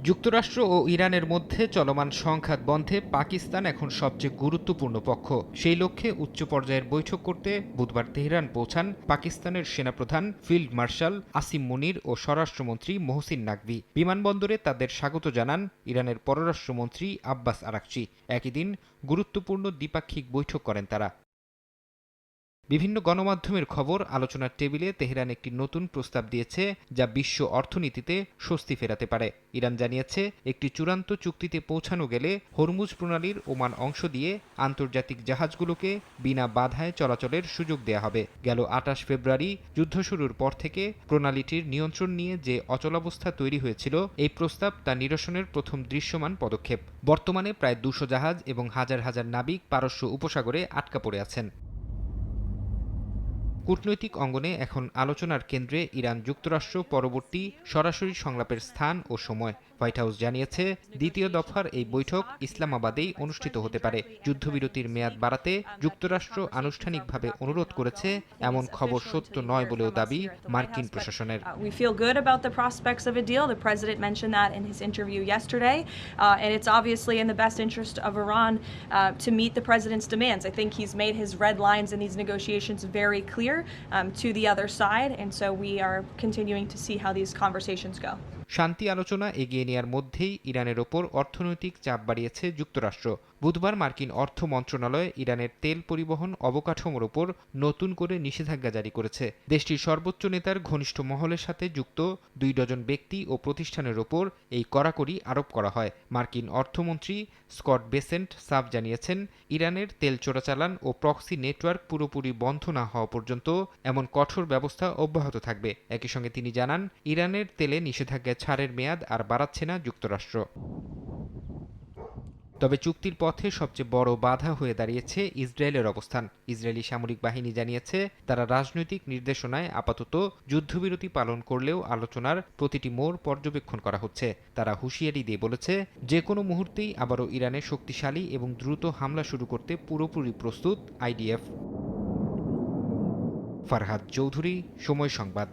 যুক্তরাষ্ট্র ও ইরানের মধ্যে চলমান সংঘাত বন্ধে পাকিস্তান এখন সবচেয়ে গুরুত্বপূর্ণ পক্ষ। সেই লক্ষ্যে উচ্চ পর্যায়ের বৈঠক করতে বুধবার তেহরান পৌঁছান পাকিস্তানের সেনাপ্রধান ফিল্ড মার্শাল আসিম মুনির ও স্বরাষ্ট্রমন্ত্রী মোহসিন নাকভি। বিমানবন্দরে তাদের স্বাগত জানান ইরানের পররাষ্ট্রমন্ত্রী আব্বাস আরাকচি। একই দিন গুরুত্বপূর্ণ দ্বিপাক্ষিক বৈঠক করেন তারা। বিভিন্ন গণমাধ্যমের খবর, আলোচনার টেবিলে তেহরান একটি নতুন প্রস্তাব দিয়েছে যা বিশ্ব অর্থনীতিতে স্বস্তি ফেরাতে পারে। ইরান জানিয়েছে একটি চূড়ান্ত চুক্তিতে পৌঁছানো গেলে হরমুজ প্রণালীর ওমান অংশ দিয়ে আন্তর্জাতিক জাহাজগুলোকে বিনা বাধায় চলাচলের সুযোগ দেয়া হবে। গেল ২৮ ফেব্রুয়ারি যুদ্ধ শুরুর পর থেকে প্রণালীটির নিয়ন্ত্রণ নিয়ে যে অচলাবস্থা তৈরি হয়েছিল, এই প্রস্তাব তা নিরসনের প্রথম দৃশ্যমান পদক্ষেপ। বর্তমানে প্রায় ২০০ জাহাজ এবং হাজার হাজার নাবিক পারস্য উপসাগরে আটকা পড়ে আছেন। কূটনৈতিক অঙ্গনে এখন আলোচনার কেন্দ্রে ইরান যুক্তরাষ্ট্র পরবর্তী সরাসরি সংলাপের স্থান ও সময়। হোয়াইট হাউস জানিয়েছে দ্বিতীয় দফার এই বৈঠক ইসলামাবাদেই অনুষ্ঠিত হতে পারে। যুদ্ধবিরতির মেয়াদ বাড়াতে যুক্তরাষ্ট্র আনুষ্ঠানিকভাবে অনুরোধ করেছে, এমন খবর সত্য নয় বলেও দাবি মার্কিন প্রশাসনের। We feel good about the prospects of a deal. The president mentioned that in his interview yesterday, and it's obviously in the best interest of Iran to meet the president's demands. I think he's made his red lines in these negotiations very clear to the other side, and so we are continuing to see how these conversations go. শান্তি আলোচনা এগিয়ে নেয়ার মধ্যেই ইরানের ওপর অর্থনৈতিক চাপ বাড়িয়েছে যুক্তরাষ্ট্র। বুধবার মার্কিন অর্থ মন্ত্রণালয় ইরানের তেল পরিবহন অবকাঠামোর ওপর নতুন করে নিষেধাজ্ঞা জারি করেছে। দেশটির সর্বোচ্চ নেতার ঘনিষ্ঠ মহলের সাথে যুক্ত ২ ডজন ব্যক্তি ও প্রতিষ্ঠানের ওপর এই কড়াকড়ি আরোপ করা হয়। মার্কিন অর্থমন্ত্রী স্কট বেসেন্ট সাফ জানিয়েছেন, ইরানের তেল চোরাচালান ও প্রক্সি নেটওয়ার্ক পুরোপুরি বন্ধ না হওয়া পর্যন্ত এমন কঠোর ব্যবস্থা অব্যাহত থাকবে। একই সঙ্গে তিনি জানান, ইরানের তেলে নিষেধাজ্ঞা ছাড়ের মেয়াদ আর বাড়াচ্ছে না যুক্তরাষ্ট্র। তবে চুক্তির পথে সবচেয়ে বড় বাধা হয়ে দাঁড়িয়েছে ইসরায়েলের অবস্থান। ইসরায়েলি সামরিক বাহিনী জানিয়েছে তারা রাজনৈতিক নির্দেশনায় আপাতত যুদ্ধবিরতি পালন করলেও আলোচনার প্রতিটি মোড় পর্যবেক্ষণ করা হচ্ছে। তারা হুঁশিয়ারি দিয়ে বলেছে, যে কোনো মুহূর্তেই আবারও ইরানে শক্তিশালী এবং দ্রুত হামলা শুরু করতে পুরোপুরি প্রস্তুত আইডিএফ। ফারহাদ চৌধুরী, সময় সংবাদ।